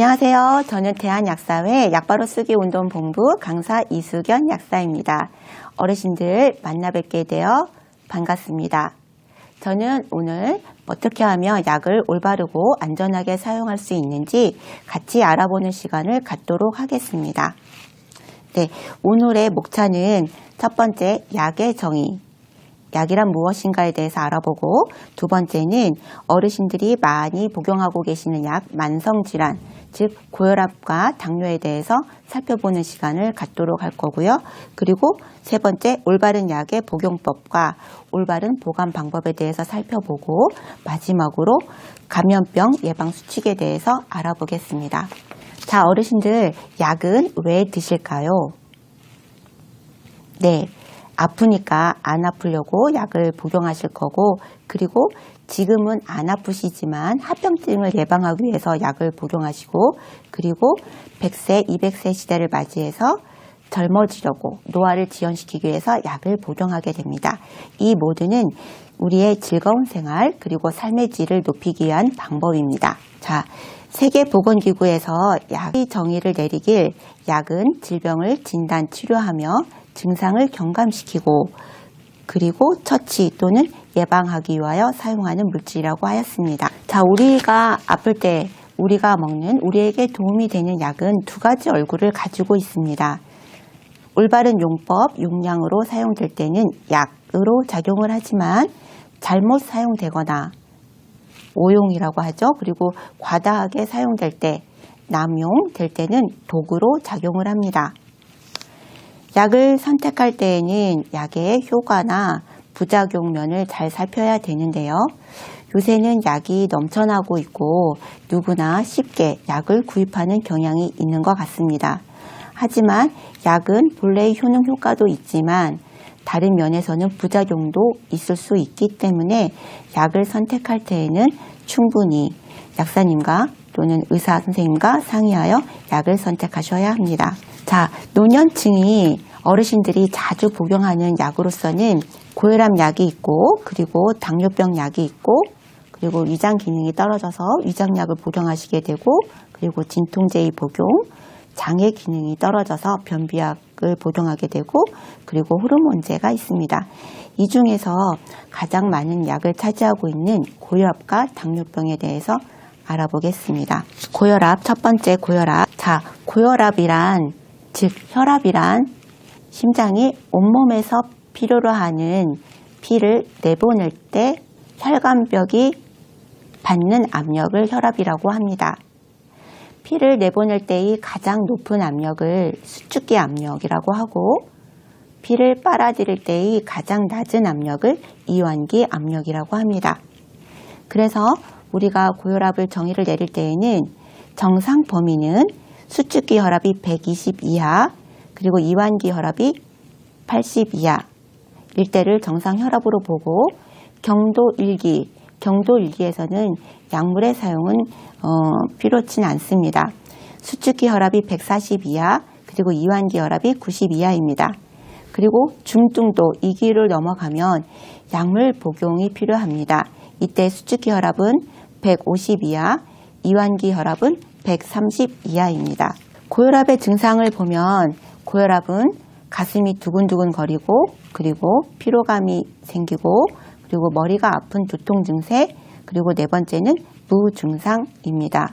안녕하세요. 저는 대한약사회 약바로 쓰기 운동본부 강사 이수견 약사입니다. 어르신들 만나 뵙게 되어 반갑습니다. 저는 오늘 어떻게 하면 약을 올바르고 안전하게 사용할 수 있는지 같이 알아보는 시간을 갖도록 하겠습니다. 네, 오늘의 목차는 첫 번째 약의 정의, 약이란 무엇인가에 대해서 알아보고, 두 번째는 어르신들이 많이 복용하고 계시는 약, 만성질환, 즉 고혈압과 당뇨에 대해서 살펴보는 시간을 갖도록 할 거고요. 그리고 세 번째, 올바른 약의 복용법과 올바른 보관 방법에 대해서 살펴보고, 마지막으로 감염병 예방 수칙에 대해서 알아보겠습니다. 자, 어르신들, 약은 왜 드실까요? 네, 아프니까 안 아프려고 약을 복용하실 거고, 그리고 지금은 안 아프시지만 합병증을 예방하기 위해서 약을 복용하시고, 그리고 100세, 200세 시대를 맞이해서 젊어지려고 노화를 지연시키기 위해서 약을 복용하게 됩니다. 이 모두는 우리의 즐거운 생활 그리고 삶의 질을 높이기 위한 방법입니다. 자, 세계보건기구에서 약의 정의를 내리길, 약은 질병을 진단, 치료하며 증상을 경감시키고 그리고 처치 또는 예방하기 위하여 사용하는 물질이라고 하였습니다. 자, 우리가 아플 때 우리가 먹는, 우리에게 도움이 되는 약은 두 가지 얼굴을 가지고 있습니다. 올바른 용법, 용량으로 사용될 때는 약으로 작용을 하지만 잘못 사용되거나 오용이라고 하죠. 그리고 과다하게 사용될 때, 남용될 때는 독으로 작용을 합니다. 약을 선택할 때에는 약의 효과나 부작용면을 잘 살펴야 되는데요. 요새는 약이 넘쳐나고 있고 누구나 쉽게 약을 구입하는 경향이 있는 것 같습니다. 하지만 약은 본래의 효능 효과도 있지만 다른 면에서는 부작용도 있을 수 있기 때문에 약을 선택할 때에는 충분히 약사님과 또는 의사 선생님과 상의하여 약을 선택하셔야 합니다. 자, 노년층이 어르신들이 자주 복용하는 약으로서는 고혈압 약이 있고, 그리고 당뇨병 약이 있고, 그리고 위장 기능이 떨어져서 위장약을 복용하시게 되고, 그리고 진통제의 복용, 장의 기능이 떨어져서 변비약을 복용하게 되고, 그리고 호르몬제가 있습니다. 이 중에서 가장 많은 약을 차지하고 있는 고혈압과 당뇨병에 대해서 알아보겠습니다. 고혈압, 첫 번째 고혈압. 자, 고혈압이란, 즉 혈압이란 심장이 온몸에서 필요로 하는 피를 내보낼 때 혈관벽이 받는 압력을 혈압이라고 합니다. 피를 내보낼 때의 가장 높은 압력을 수축기 압력이라고 하고, 피를 빨아들일 때의 가장 낮은 압력을 이완기 압력이라고 합니다. 그래서 우리가 고혈압을 정의를 내릴 때에는 정상 범위는 수축기 혈압이 120 이하, 그리고 이완기 혈압이 80 이하일 때를 정상 혈압으로 보고, 경도 1기, 경도 1기에서는 약물의 사용은 필요치 않습니다. 수축기 혈압이 140 이하, 그리고 이완기 혈압이 90 이하입니다. 그리고 중등도 2기를 넘어가면 약물 복용이 필요합니다. 이때 수축기 혈압은 150 이하, 이완기 혈압은 130 이하입니다. 고혈압의 증상을 보면 고혈압은 가슴이 두근두근 거리고, 그리고 피로감이 생기고, 그리고 머리가 아픈 두통 증세, 그리고 네 번째는 무증상입니다.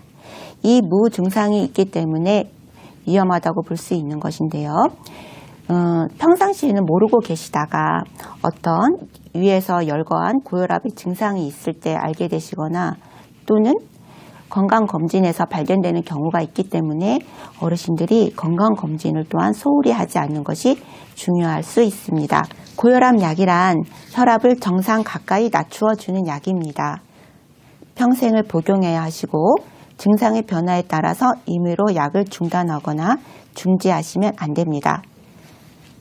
이 무증상이 있기 때문에 위험하다고 볼 수 있는 것인데요. 평상시에는 모르고 계시다가 어떤 위에서 열거한 고혈압의 증상이 있을 때 알게 되시거나, 또는 건강검진에서 발견되는 경우가 있기 때문에 어르신들이 건강검진을 또한 소홀히 하지 않는 것이 중요할 수 있습니다. 고혈압 약이란 혈압을 정상 가까이 낮추어주는 약입니다. 평생을 복용해야 하시고, 증상의 변화에 따라서 임의로 약을 중단하거나 중지하시면 안 됩니다.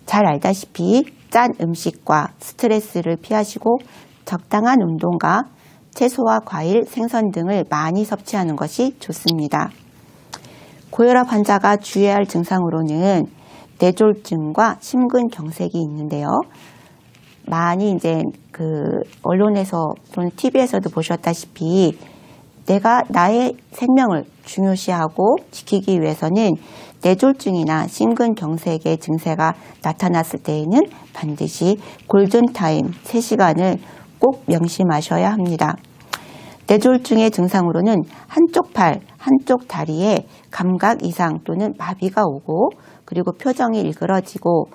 잘 알다시피 짠 음식과 스트레스를 피하시고 적당한 운동과 채소와 과일, 생선 등을 많이 섭취하는 것이 좋습니다. 고혈압 환자가 주의해야 할 증상으로는 뇌졸중과 심근경색이 있는데요. 많이 이제 언론에서 또는 TV에서도 보셨다시피 내가 나의 생명을 중요시하고 지키기 위해서는 뇌졸중이나 심근경색의 증세가 나타났을 때에는 반드시 골든타임 3시간을 꼭 명심하셔야 합니다. 뇌졸중의 증상으로는 한쪽 팔, 한쪽 다리에 감각 이상 또는 마비가 오고 그리고 표정이 일그러지고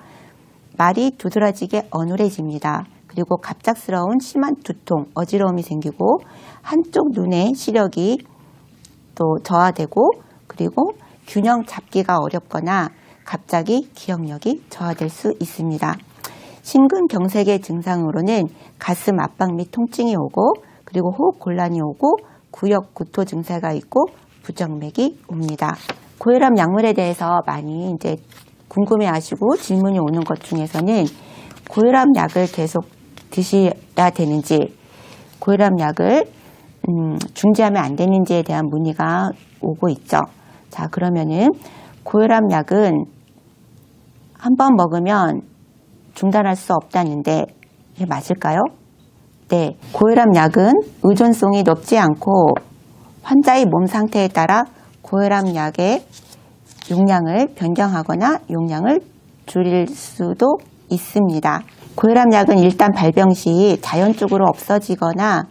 말이 두드러지게 어눌해집니다. 그리고 갑작스러운 심한 두통, 어지러움이 생기고 한쪽 눈의 시력이 또 저하되고 그리고 균형 잡기가 어렵거나 갑자기 기억력이 저하될 수 있습니다. 심근경색의 증상으로는 가슴 압박 및 통증이 오고 그리고 호흡 곤란이 오고 구역 구토 증세가 있고 부정맥이 옵니다. 고혈압 약물에 대해서 많이 이제 궁금해하시고 질문이 오는 것 중에서는 고혈압 약을 계속 드셔야 되는지, 고혈압 약을 중지하면 안 되는지에 대한 문의가 오고 있죠. 자, 그러면은 고혈압 약은 한 번 먹으면 중단할 수 없다는데 이게 맞을까요? 네, 고혈압 약은 의존성이 높지 않고 환자의 몸 상태에 따라 고혈압 약의 용량을 변경하거나 용량을 줄일 수도 있습니다. 고혈압 약은 일단 발병 시 자연적으로 없어지거나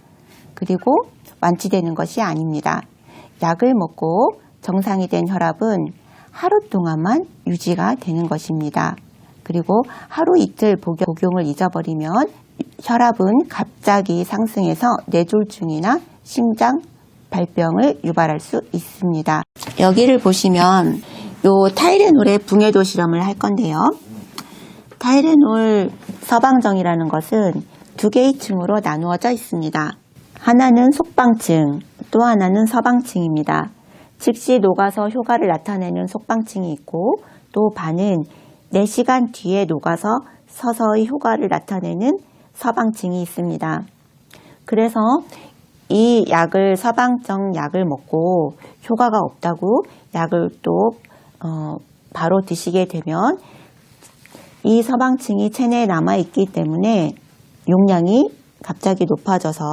그리고 완치되는 것이 아닙니다. 약을 먹고 정상이 된 혈압은 하루 동안만 유지가 되는 것입니다. 그리고 하루 이틀 복용을 잊어버리면 혈압은 갑자기 상승해서 뇌졸중이나 심장 발병을 유발할 수 있습니다. 여기를 보시면 요 타이레놀의 붕해도 실험을 할 건데요. 타이레놀 서방정이라는 것은 두 개의 층으로 나누어져 있습니다. 하나는 속방층, 또 하나는 서방층입니다. 즉시 녹아서 효과를 나타내는 속방층이 있고 또 반은 4시간 뒤에 녹아서 서서히 효과를 나타내는 서방층이 있습니다. 그래서 이 약을 서방정 약을 먹고 효과가 없다고 약을 또 바로 드시게 되면 이 서방층이 체내에 남아있기 때문에 용량이 갑자기 높아져서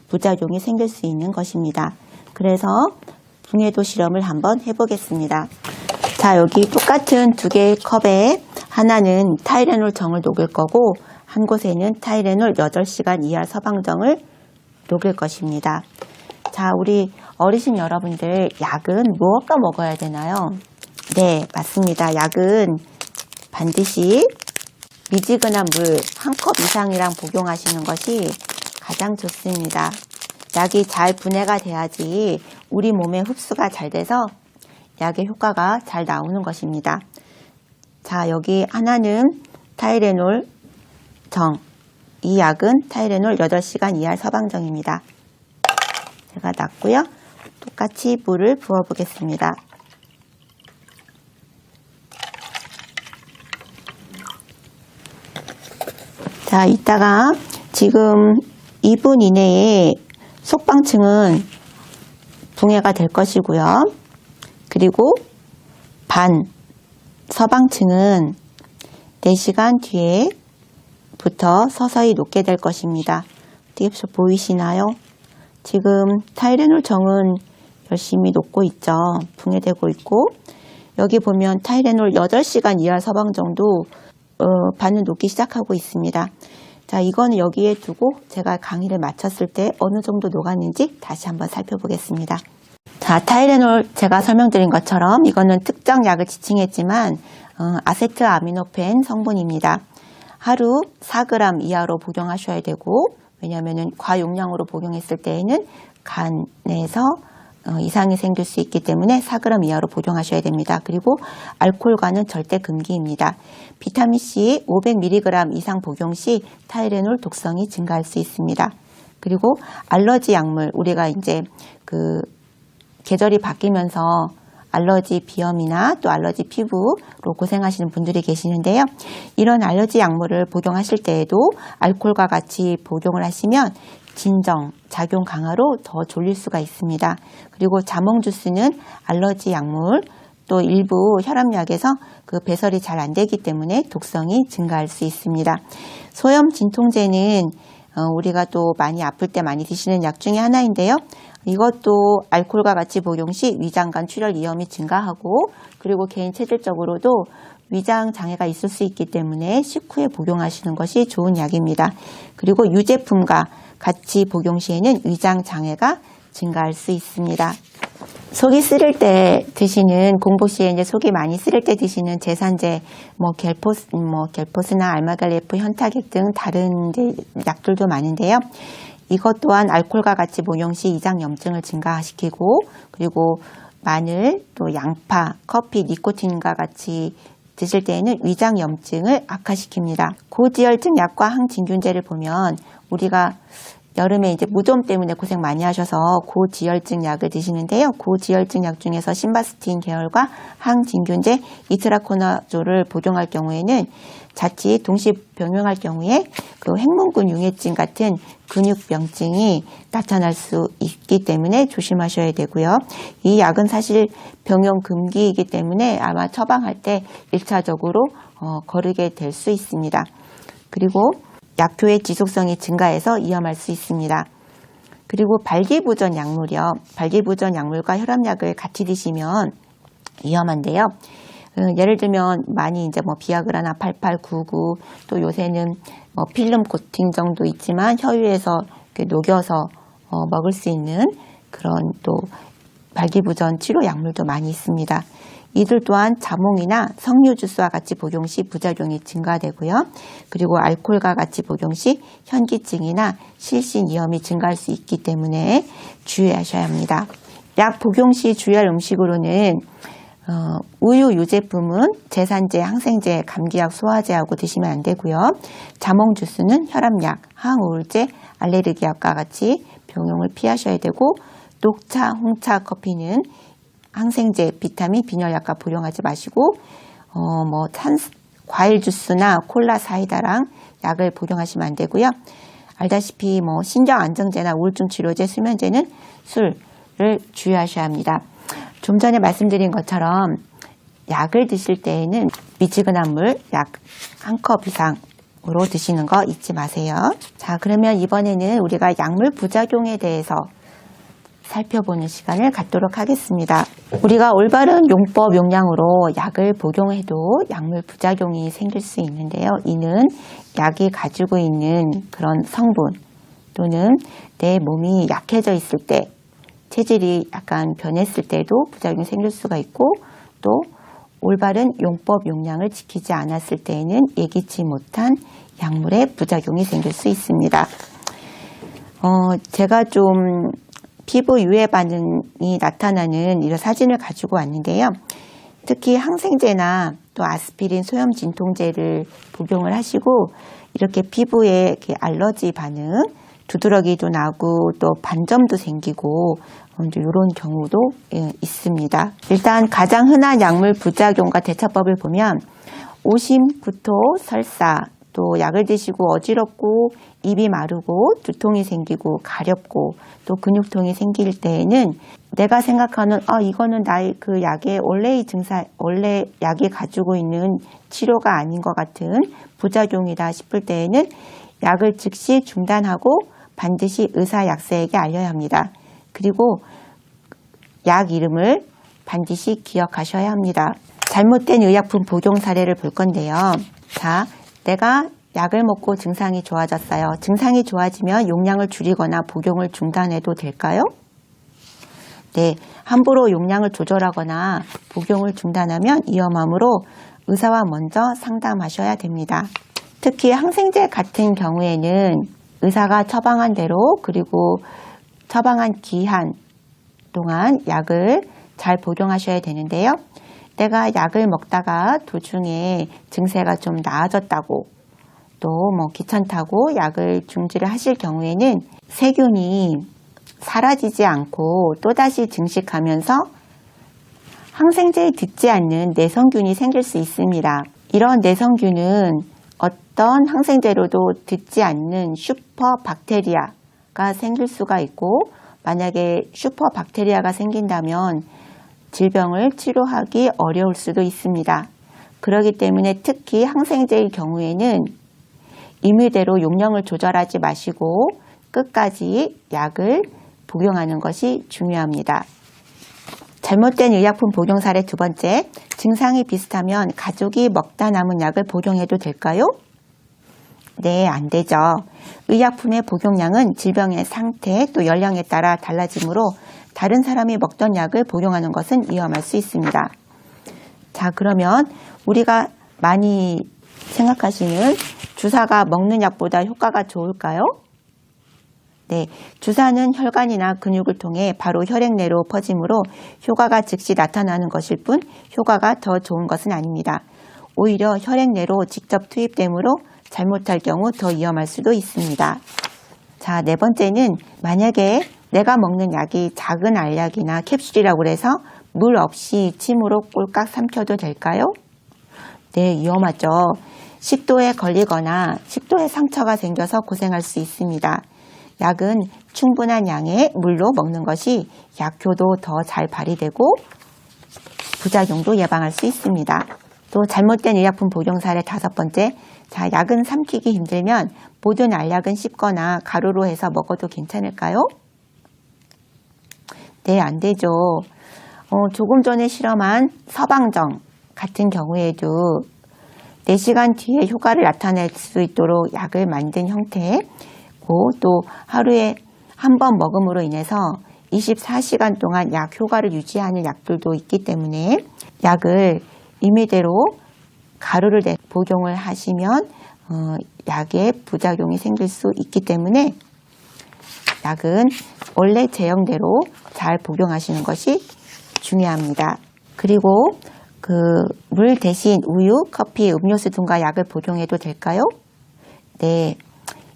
부작용이 생길 수 있는 것입니다. 그래서 붕해도 실험을 한번 해보겠습니다. 자, 여기 똑같은 두 개의 컵에 하나는 타이레놀 정을 녹일 거고 한 곳에는 타이레놀 8시간 이하 서방정을 녹일 것입니다. 자, 우리 어르신 여러분들 약은 무엇과 먹어야 되나요? 네, 맞습니다. 약은 반드시 미지근한 물 1컵 이상이랑 복용하시는 것이 가장 좋습니다. 약이 잘 분해가 돼야지 우리 몸에 흡수가 잘 돼서 약의 효과가 잘 나오는 것입니다. 자, 여기 하나는 타이레놀 정, 이 약은 타이레놀 8시간 이하 서방정입니다. 제가 놨고요. 똑같이 물을 부어 보겠습니다. 자, 이따가 지금 2분 이내에 속방층은 붕해가 될 것이고요. 그리고 반 서방층은 4시간 뒤에부터 서서히 녹게 될 것입니다. 어떻게 보이시나요? 지금 타이레놀 정은 열심히 녹고 있죠. 붕해되고 있고 여기 보면 타이레놀 8시간 이하 서방정도 반은 녹기 시작하고 있습니다. 자, 이거는 여기에 두고 제가 강의를 마쳤을 때 어느 정도 녹았는지 다시 한번 살펴보겠습니다. 자, 타이레놀 제가 설명드린 것처럼 이거는 특정 약을 지칭했지만 아세트아미노펜 성분입니다. 하루 4g 이하로 복용하셔야 되고 왜냐하면 과용량으로 복용했을 때에는 간에서 이상이 생길 수 있기 때문에 4g 이하로 복용하셔야 됩니다. 그리고 알코올과는 절대 금기입니다. 비타민C 500mg 이상 복용 시 타이레놀 독성이 증가할 수 있습니다. 그리고 알러지 약물, 우리가 이제 계절이 바뀌면서 알러지 비염이나 또 알러지 피부로 고생하시는 분들이 계시는데요. 이런 알러지 약물을 복용하실 때에도 알코올과 같이 복용을 하시면 진정, 작용 강화로 더 졸릴 수가 있습니다. 그리고 자몽 주스는 알러지 약물, 또 일부 혈압약에서 배설이 잘 안 되기 때문에 독성이 증가할 수 있습니다. 소염 진통제는 우리가 또 많이 아플 때 많이 드시는 약 중에 하나인데요. 이것도 알코올과 같이 복용 시 위장관 출혈 위험이 증가하고 그리고 개인 체질적으로도 위장 장애가 있을 수 있기 때문에 식후에 복용하시는 것이 좋은 약입니다. 그리고 유제품과 같이 복용 시에는 위장 장애가 증가할 수 있습니다. 속이 쓰릴 때 드시는 공복 시에 이제 속이 많이 쓰릴 때 드시는 제산제, 갤포스나 알마갈레프, 현타객 등 다른 이제 약들도 많은데요. 이것 또한 알코올과 같이 복용 시 이장 염증을 증가시키고 그리고 마늘, 또 양파, 커피, 니코틴과 같이 드실 때에는 위장 염증을 악화시킵니다. 고지혈증 약과 항진균제를 보면 우리가 여름에 이제 무좀 때문에 고생 많이 하셔서 고지혈증 약을 드시는데요. 고지혈증 약 중에서 심바스틴 계열과 항진균제 이트라코나졸을 복용할 경우에는 자칫 동시 병용할 경우에 그 핵문근 융해증 같은 근육병증이 나타날 수 있기 때문에 조심하셔야 되고요. 이 약은 사실 병용 금기이기 때문에 아마 처방할 때 1차적으로 거르게 될 수 있습니다. 그리고 약효의 지속성이 증가해서 위험할 수 있습니다. 그리고 발기부전 약물이요. 발기부전 약물과 혈압약을 같이 드시면 위험한데요. 예를 들면 많이 이제 비아그라나 8899 또 요새는 필름 코팅 정도 있지만 혀유에서 이렇게 녹여서 먹을 수 있는 그런 또 발기부전 치료 약물도 많이 있습니다. 이들 또한 자몽이나 석류 주스와 같이 복용 시 부작용이 증가되고요. 그리고 알코올과 같이 복용 시 현기증이나 실신 위험이 증가할 수 있기 때문에 주의하셔야 합니다. 약 복용 시 주의할 음식으로는 우유 유제품은 제산제, 항생제, 감기약, 소화제하고 드시면 안 되고요. 자몽 주스는 혈압약, 항우울제, 알레르기약과 같이 병용을 피하셔야 되고 녹차, 홍차, 커피는 항생제, 비타민, 빈혈약과 복용하지 마시고 과일 주스나 콜라, 사이다랑 약을 복용하시면 안 되고요. 알다시피 신경 안정제나 우울증 치료제, 수면제는 술을 주의하셔야 합니다. 좀 전에 말씀드린 것처럼 약을 드실 때에는 미지근한 물 약 1컵 이상으로 드시는 거 잊지 마세요. 자, 그러면 이번에는 우리가 약물 부작용에 대해서 살펴보는 시간을 갖도록 하겠습니다. 우리가 올바른 용법 용량으로 약을 복용해도 약물 부작용이 생길 수 있는데요. 이는 약이 가지고 있는 그런 성분 또는 내 몸이 약해져 있을 때 체질이 약간 변했을 때도 부작용이 생길 수가 있고 또 올바른 용법 용량을 지키지 않았을 때에는 예기치 못한 약물의 부작용이 생길 수 있습니다. 제가 좀 피부 유해 반응이 나타나는 이런 사진을 가지고 왔는데요. 특히 항생제나 또 아스피린, 소염 진통제를 복용을 하시고 이렇게 피부에 이렇게 알러지 반응, 두드러기도 나고 또 반점도 생기고 이런 경우도 있습니다. 일단 가장 흔한 약물 부작용과 대처법을 보면 오심, 구토, 설사, 또 약을 드시고 어지럽고 입이 마르고 두통이 생기고 가렵고 또 근육통이 생길 때에는 내가 생각하는 이거는 나의 그 약의 원래 약이 가지고 있는 치료가 아닌 것 같은 부작용이다 싶을 때에는 약을 즉시 중단하고 반드시 의사 약사에게 알려야 합니다. 그리고 약 이름을 반드시 기억하셔야 합니다. 잘못된 의약품 복용 사례를 볼 건데요. 자, 내가 약을 먹고 증상이 좋아졌어요. 증상이 좋아지면 용량을 줄이거나 복용을 중단해도 될까요? 네, 함부로 용량을 조절하거나 복용을 중단하면 위험하므로 의사와 먼저 상담하셔야 됩니다. 특히 항생제 같은 경우에는 의사가 처방한 대로 그리고 처방한 기한 동안 약을 잘 복용하셔야 되는데요. 내가 약을 먹다가 도중에 증세가 좀 나아졌다고 또 귀찮다고 약을 중지를 하실 경우에는 세균이 사라지지 않고 또다시 증식하면서 항생제에 듣지 않는 내성균이 생길 수 있습니다. 이런 내성균은 어떤 항생제로도 듣지 않는 슈퍼박테리아가 생길 수가 있고 만약에 슈퍼박테리아가 생긴다면 질병을 치료하기 어려울 수도 있습니다. 그렇기 때문에 특히 항생제의 경우에는 임의대로 용량을 조절하지 마시고 끝까지 약을 복용하는 것이 중요합니다. 잘못된 의약품 복용 사례 두 번째, 증상이 비슷하면 가족이 먹다 남은 약을 복용해도 될까요? 네, 안 되죠. 의약품의 복용량은 질병의 상태 또 연령에 따라 달라지므로 다른 사람이 먹던 약을 복용하는 것은 위험할 수 있습니다. 자, 그러면 우리가 많이 생각하시는 주사가 먹는 약보다 효과가 좋을까요? 네, 주사는 혈관이나 근육을 통해 바로 혈액 내로 퍼지므로 효과가 즉시 나타나는 것일 뿐 효과가 더 좋은 것은 아닙니다. 오히려 혈액 내로 직접 투입되므로 잘못할 경우 더 위험할 수도 있습니다. 자, 네 번째는 만약에 내가 먹는 약이 작은 알약이나 캡슐이라고 해서 물 없이 침으로 꼴깍 삼켜도 될까요? 네, 위험하죠. 식도에 걸리거나 식도에 상처가 생겨서 고생할 수 있습니다. 약은 충분한 양의 물로 먹는 것이 약효도 더 잘 발휘되고 부작용도 예방할 수 있습니다. 또 잘못된 의약품 복용 사례 다섯 번째, 자, 약은 삼키기 힘들면 모든 알약은 씹거나 가루로 해서 먹어도 괜찮을까요? 네, 안 되죠. 조금 전에 실험한 서방정 같은 경우에도 4시간 뒤에 효과를 나타낼 수 있도록 약을 만든 형태고 또 하루에 한 번 먹음으로 인해서 24시간 동안 약 효과를 유지하는 약들도 있기 때문에 약을 임의대로 가루를 내 복용을 하시면 약에 부작용이 생길 수 있기 때문에 약은 원래 제형대로 잘 복용하시는 것이 중요합니다. 그리고 물 대신 우유, 커피, 음료수 등과 약을 복용해도 될까요? 네,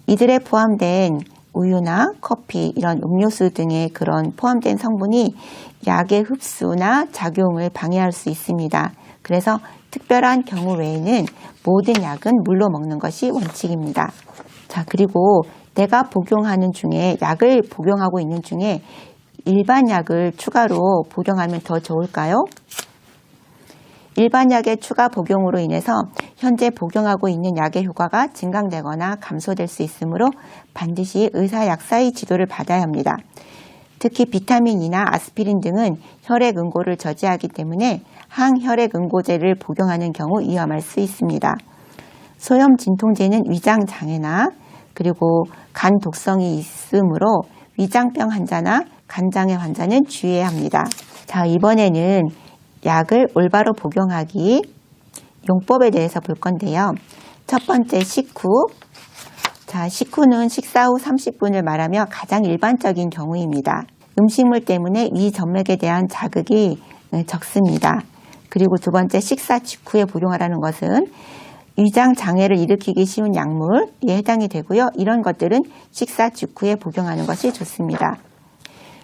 이들에 포함된 우유나 커피, 이런 음료수 등의 그런 포함된 성분이 약의 흡수나 작용을 방해할 수 있습니다. 그래서 특별한 경우 외에는 모든 약은 물로 먹는 것이 원칙입니다. 자, 그리고 내가 복용하는 중에 약을 복용하고 있는 중에 일반 약을 추가로 복용하면 더 좋을까요? 일반 약의 추가 복용으로 인해서 현재 복용하고 있는 약의 효과가 증강되거나 감소될 수 있으므로 반드시 의사 약사의 지도를 받아야 합니다. 특히 비타민이나 아스피린 등은 혈액 응고를 저지하기 때문에 항혈액 응고제를 복용하는 경우 위험할 수 있습니다. 소염 진통제는 위장 장애나 그리고 간 독성이 있으므로 위장병 환자나 간장애 환자는 주의해야 합니다. 자, 이번에는 약을 올바로 복용하기 용법에 대해서 볼 건데요. 첫 번째, 식후. 자, 식후는 식사 후 30분을 말하며 가장 일반적인 경우입니다. 음식물 때문에 위 점맥에 대한 자극이 적습니다. 그리고 두 번째, 식사 직후에 복용하라는 것은 위장 장애를 일으키기 쉬운 약물에 해당이 되고요. 이런 것들은 식사 직후에 복용하는 것이 좋습니다.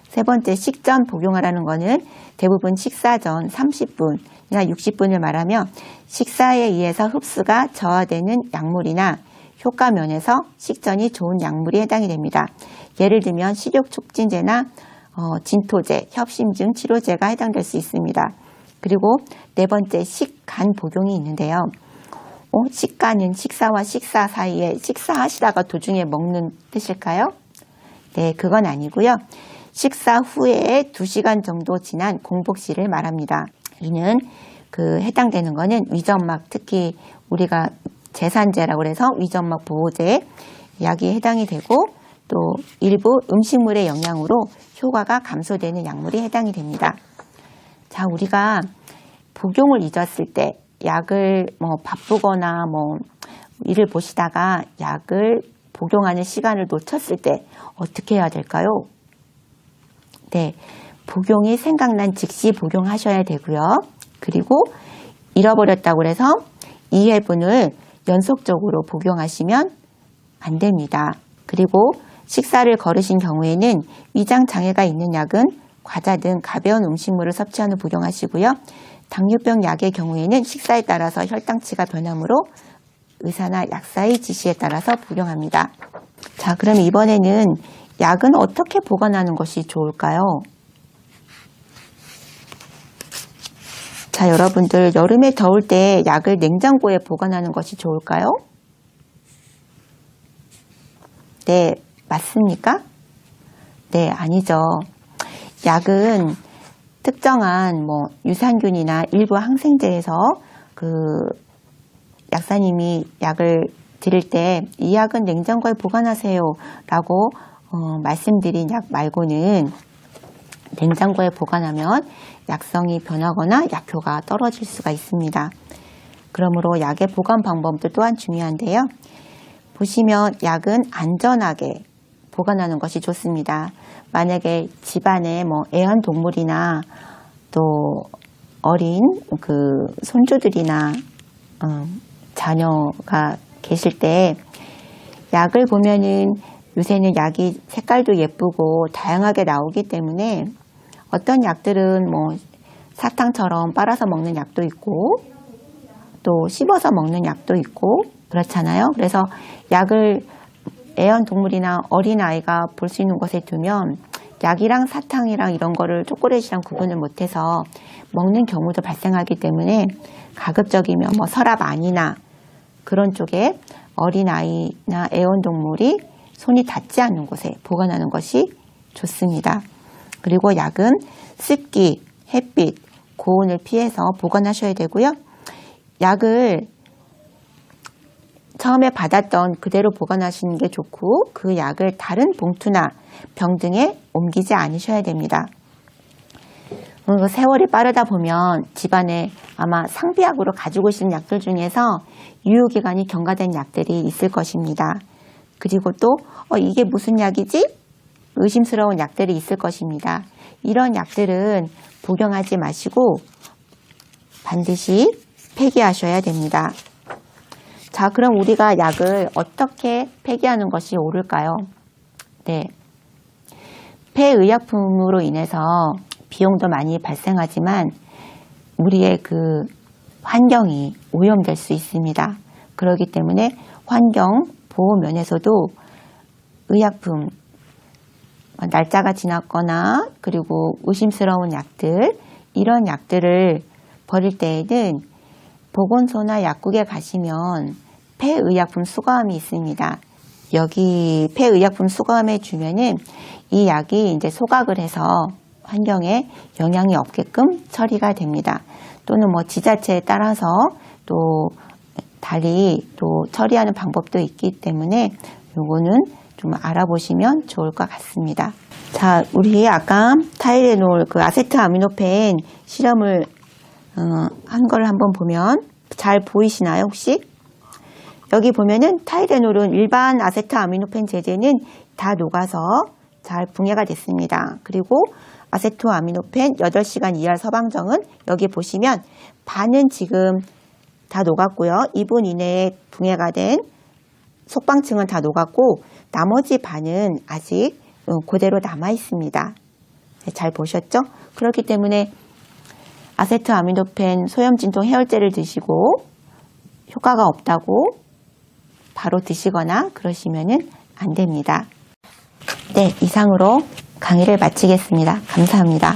세 번째, 식전 복용하라는 것은 대부분 식사 전 30분이나 60분을 말하며 식사에 의해서 흡수가 저하되는 약물이나 효과 면에서 식전이 좋은 약물이 해당이 됩니다. 예를 들면 식욕 촉진제나 진토제, 협심증 치료제가 해당될 수 있습니다. 그리고 네 번째, 식간 복용이 있는데요. 식간은 식사와 식사 사이에 식사하시다가 도중에 먹는 뜻일까요? 네, 그건 아니고요. 식사 후에 2시간 정도 지난 공복시를 말합니다. 이는 해당되는 거는 위점막, 특히 우리가 제산제라고 해서 위점막 보호제 약이 해당이 되고 또 일부 음식물의 영향으로 효과가 감소되는 약물이 해당이 됩니다. 자, 우리가 복용을 잊었을 때 약을 바쁘거나 일을 보시다가 약을 복용하는 시간을 놓쳤을 때 어떻게 해야 될까요? 네, 복용이 생각난 즉시 복용하셔야 되고요. 그리고 잃어버렸다고 해서 2회분을 연속적으로 복용하시면 안 됩니다. 그리고 식사를 거르신 경우에는 위장 장애가 있는 약은 과자 등 가벼운 음식물을 섭취한 후 복용하시고요. 당뇨병 약의 경우에는 식사에 따라서 혈당치가 변하므로 의사나 약사의 지시에 따라서 복용합니다. 자, 그럼 이번에는 약은 어떻게 보관하는 것이 좋을까요? 자, 여러분들 여름에 더울 때 약을 냉장고에 보관하는 것이 좋을까요? 네, 맞습니까? 네, 아니죠. 약은 특정한 유산균이나 일부 항생제에서 그 약사님이 약을 드릴 때 이 약은 냉장고에 보관하세요 라고 말씀드린 약 말고는 냉장고에 보관하면 약성이 변하거나 약효가 떨어질 수가 있습니다. 그러므로 약의 보관 방법도 또한 중요한데요. 보시면 약은 안전하게 보관하는 것이 좋습니다. 만약에 집안에 애완동물이나 또 어린 손주들이나 자녀가 계실 때 약을 보면은 요새는 약이 색깔도 예쁘고 다양하게 나오기 때문에 어떤 약들은 사탕처럼 빨아서 먹는 약도 있고 또 씹어서 먹는 약도 있고 그렇잖아요. 그래서 약을 애완동물이나 어린아이가 볼 수 있는 곳에 두면 약이랑 사탕이랑 이런 거를 초콜릿이랑 구분을 못해서 먹는 경우도 발생하기 때문에 가급적이면 서랍 안이나 그런 쪽에 어린아이나 애완동물이 손이 닿지 않는 곳에 보관하는 것이 좋습니다. 그리고 약은 습기, 햇빛, 고온을 피해서 보관하셔야 되고요. 약을 처음에 받았던 그대로 보관하시는 게 좋고 그 약을 다른 봉투나 병 등에 옮기지 않으셔야 됩니다. 세월이 빠르다 보면 집안에 아마 상비약으로 가지고 오시는 약들 중에서 유효기간이 경과된 약들이 있을 것입니다. 그리고 또 이게 무슨 약이지? 의심스러운 약들이 있을 것입니다. 이런 약들은 복용하지 마시고 반드시 폐기하셔야 됩니다. 자, 그럼 우리가 약을 어떻게 폐기하는 것이 옳을까요? 네. 폐의약품으로 인해서 비용도 많이 발생하지만 우리의 그 환경이 오염될 수 있습니다. 그렇기 때문에 환경 보호 면에서도 의약품, 날짜가 지났거나 그리고 의심스러운 약들, 이런 약들을 버릴 때에는 보건소나 약국에 가시면 폐의약품 수거함이 있습니다. 여기 폐의약품 수거함에 주면은 이 약이 이제 소각을 해서 환경에 영향이 없게끔 처리가 됩니다. 또는 지자체에 따라서 또 달리 또 처리하는 방법도 있기 때문에 요거는 좀 알아보시면 좋을 것 같습니다. 자, 우리 아까 타이레놀 아세트아미노펜 실험을 한 걸 한번 보면 잘 보이시나요, 혹시? 여기 보면은 타이레놀은 일반 아세트아미노펜 제제는 다 녹아서 잘 붕해가 됐습니다. 그리고 아세토아미노펜 8시간 이하 서방정은 여기 보시면 반은 지금 다 녹았고요. 2분 이내에 붕해가 된 속방층은 다 녹았고 나머지 반은 아직 그대로 남아 있습니다. 잘 보셨죠? 그렇기 때문에 아세트아미노펜 소염진통 해열제를 드시고 효과가 없다고 바로 드시거나 그러시면은 안 됩니다. 네, 이상으로 강의를 마치겠습니다. 감사합니다.